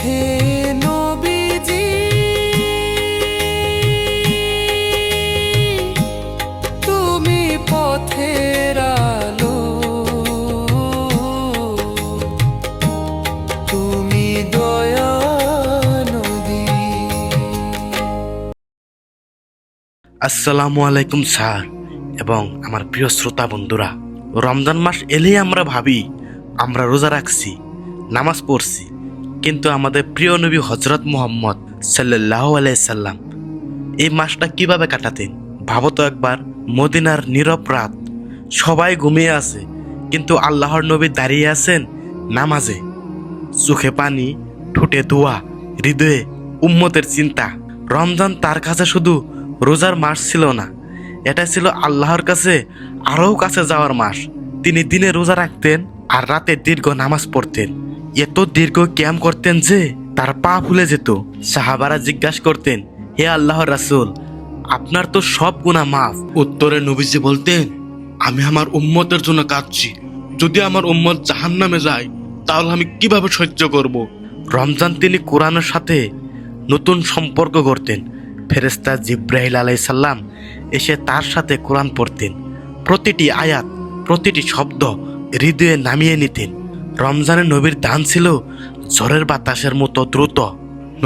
হে নবীজি, তুমি পথের আলো, তুমি দয়া নদী। আসসালামু আলাইকুম স্যার এবং আমার প্রিয় শ্রোতা বন্ধুরা। রমজান মাস এলেই আমরা ভাবি আমরা রোজা রাখছি, নামাজ পড়ছি, কিন্তু আমাদের প্রিয় নবী হজরত মুহাম্মদ সাল্লাল্লাহু আলাইহি সাল্লাম এই মাসটা কিভাবে কাটাতেন ভাবো তো একবার। মদিনার নীরব রাত, সবাই ঘুমিয়ে আছে, কিন্তু আল্লাহর নবী দাঁড়িয়ে আছেন নামাজে, চোখে পানি, ঠোঁটে দোয়া, হৃদয়ে উম্মতের চিন্তা। রমজান তার কাছে শুধু রোজার মাস ছিল না, এটা ছিল আল্লাহর কাছে আরও কাছে যাওয়ার মাস। তিনি দিনে রোজা রাখতেন আর রাতে দীর্ঘ নামাজ পড়তেন। এত দীর্ঘ ক্যাম করতেন যে তার পা ফুলে যেত। সাহাবারা জিজ্ঞাসা করতেন, হে আল্লাহর রাসূল, আপনার তো সব গুনাহ মাফ। উত্তরে নবীজি বলতেন, আমি আমার উম্মতের জন্য কাঁদছি। যদি আমার উম্মত জাহান্নামে যায় তাহলে আমি কিভাবে সহ্য করব। রমজান তিনি কোরআনের সাথে নতুন সম্পর্ক করতেন। ফেরেশতা জিব্রাইল আলাইহিস সালাম এসে তার সাথে কোরআন পড়তেন। প্রতিটি আয়াত, প্রতিটি শব্দ হৃদয়ে নামিয়ে নিতেন। রমজানে নবীর দান ছিল ঝড়ের বাতাসের মতো দ্রুত।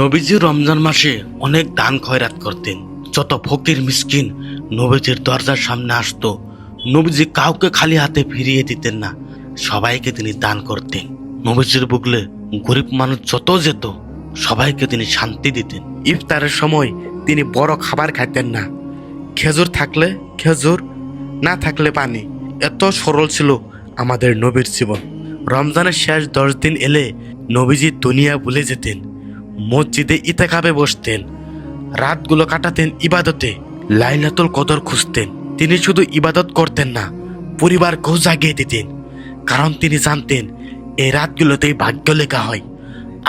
নবীজি রমজান মাসে অনেক দান খয়রাত করতেন। যত ফকির মিসকিন নবীজির দরজার সামনে আসতো, নবীজি কাউকে খালি হাতে ফিরিয়ে দিতেন না, সবাইকে তিনি দান করতেন। নবীজির বুকলে গরিব মানুষ যত যেত সবাইকে তিনি শান্তি দিতেন। ইফতারের সময় তিনি বড় খাবার খাইতেন না, খেজুর থাকলে খেজুর, না থাকলে পানি। এত সরল ছিল আমাদের নবীর জীবন। রমজানের শেষ 10 দিন এলে নবীজি দুনিয়া ভুলে যেতেন, মসজিদে ইতিকাফে বসতেন, রাতগুলো কাটাতেন ইবাদতে, লাইলাতুল কদর খুঁজতেন। তিনি শুধু ইবাদত করতেন না, পরিবারকেও জাগিয়ে দিতেন, কারণ তিনি জানতেন এই রাতগুলোতেই ভাগ্য লেখা হয়।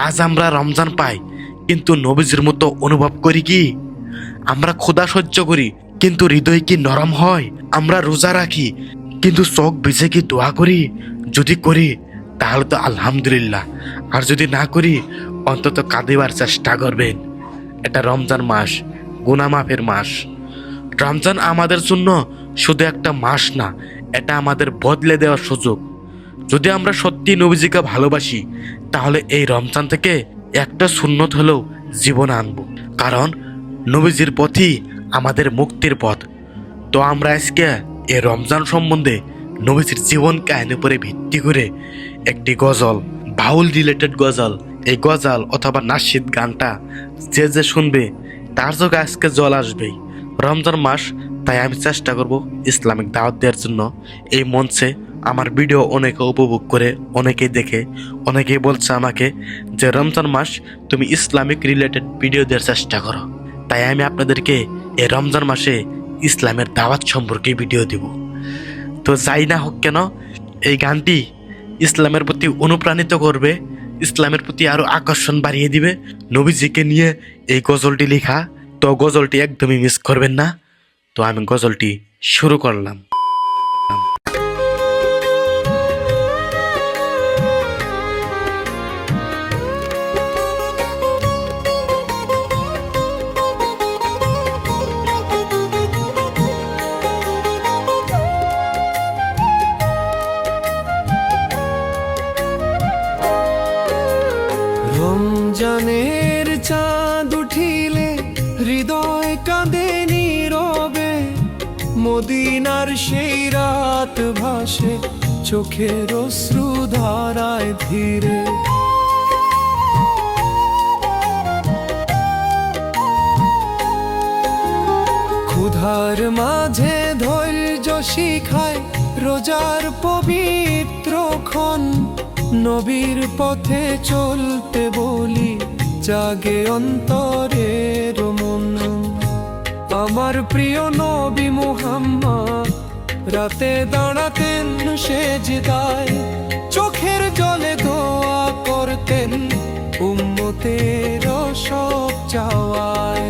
আজ আমরা রমজান পাই, কিন্তু নবীজির মতো অনুভব করি কি? আমরা ক্ষুধা সহ্য করি, কিন্তু হৃদয় কি নরম হয়? আমরা রোজা রাখি, কিন্তু চোখ ভিজে কি দোয়া করি? যদি করি তাহলে তো আলহামদুলিল্লাহ, আর যদি না করি অন্তত কাঁদিবার চেষ্টা করবেন। এটা রমজান মাস, গুনাহ মাফের মাস। রমজান আমাদের জন্য শুধু একটা মাস না, এটা আমাদের বদলে দেওয়ার সুযোগ। যদি আমরা সত্যি নবীজিকে ভালোবাসি তাহলে এই রমজান থেকে একটা সুন্নত হলেও জীবনে আনবো, কারণ নবীজির পথই আমাদের মুক্তির পথ। তো আমরা আজকে এই রমজান সম্বন্ধে নবীজির জীবন কাহিনীর উপরে ভিত্তি করে একটি গজল, বাউল রিলেটেড গজল, এই গজল অথবা নাশিদ গানটা যে যে শুনবে তার চোখে আজকে জল আসবেই। রমজান মাস, তাই আমি চেষ্টা করব ইসলামিক দাওয়াত দেওয়ার জন্য। এই মঞ্চে আমার ভিডিও অনেকে উপভোগ করে, অনেকেই দেখে, অনেকেই বলছে আমাকে যে রমজান মাস তুমি ইসলামিক রিলেটেড ভিডিও দেওয়ার চেষ্টা করো। তাই আমি আপনাদেরকে এই রমজান মাসে ইসলামের দাওয়াত সম্পর্কে ভিডিও দিব। তো যাই না হোক কেন, এই গানটি ইসলামের প্রতি অনুপ্রাণিত করবে, ইসলামের প্রতি আরো আকর্ষণ বাড়িয়ে দিবে। নবীজিকে নিয়ে এই গজলটি লেখা, তো গজলটি একদমই মিস করবেন না। তো আমি গজলটি শুরু করলাম। রমজানের চাঁদ উঠিলে হৃদয় কাঁদে নীরবে, মদিনার সেই রাত ভাসে চোখের অশ্রু ধারায় ধীরে। ক্ষুধার মাঝে ধৈর্য শিখায় রোজার পবিত্র ক্ষণ, নবীর পথে চলতে বলি জাগে অন্তরের মন। আমার প্রিয় নবী মুহাম্মদ রাতে দাঁড়াতেন সেজদায়, চোখের জলে দোয়া করতেন উম্মতের সব চাওয়ায়।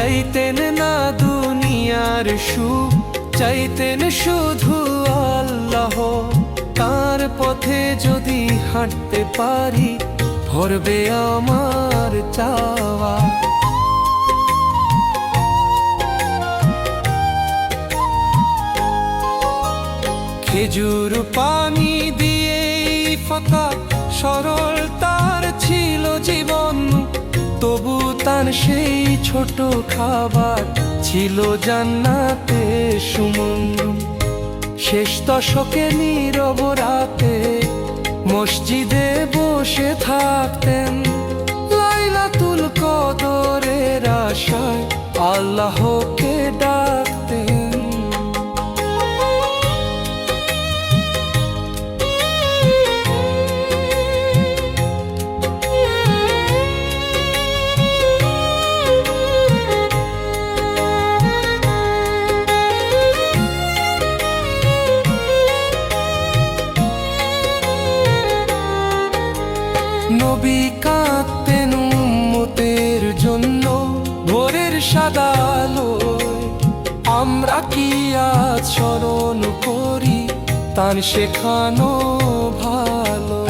চাইতেন না দুনিয়ার সুখ, চাইতেন শুধু আল্লাহ। তার পথে যদি হাঁটতে পারি, ভরবে আমার চাওয়া। খেজুর পানি দিয়ে ফাঁকা সরল তার ছিল জীবন, তবু তার সেই ছোট খাবার ছিল জান্নাতে সুমন। শেষ দশকে নীরব রাতে মসজিদে বসে থাকতেন, লাইলাতুল কদরের আশায় আল্লাহকে ডাকতেন। নবী কাঁদতেন উম্মতের জন্য ভোরের সাদা আলোয়। আমরা কি আজ স্মরণ করি তার শেখানো ভালো?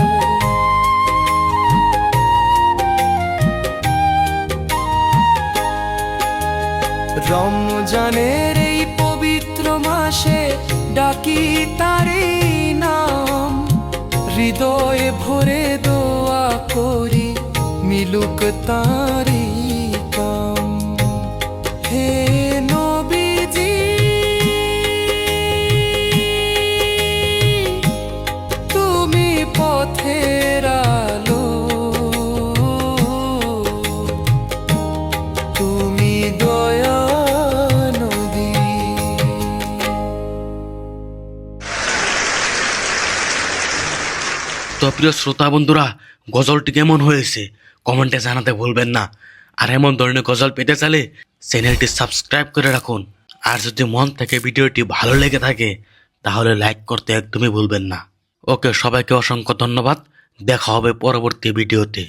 রমজানের এই পবিত্র মাসে ডাকি তারই নাম, হৃদয়ে ভরে দোয়া করি মিলুক তারি কাম। হে নবীজি, তুমি পথের আলো, তুমি দয়া নদী। তো প্রিয় শ্রোতা বন্ধুরা, গজলটি কেমন হয়েছে কমেন্টে জানাতে ভুলবেন না। আর এমন ধরনের গজল পেতে চাইলে চ্যানেলটি সাবস্ক্রাইব করে রাখুন। আর যদি মন থেকে ভিডিওটি ভালো লেগে থাকে তাহলে লাইক করতে একদমই ভুলবেন না। ওকে, সবাইকে অসংখ্য ধন্যবাদ। দেখা হবে পরবর্তী ভিডিওতে।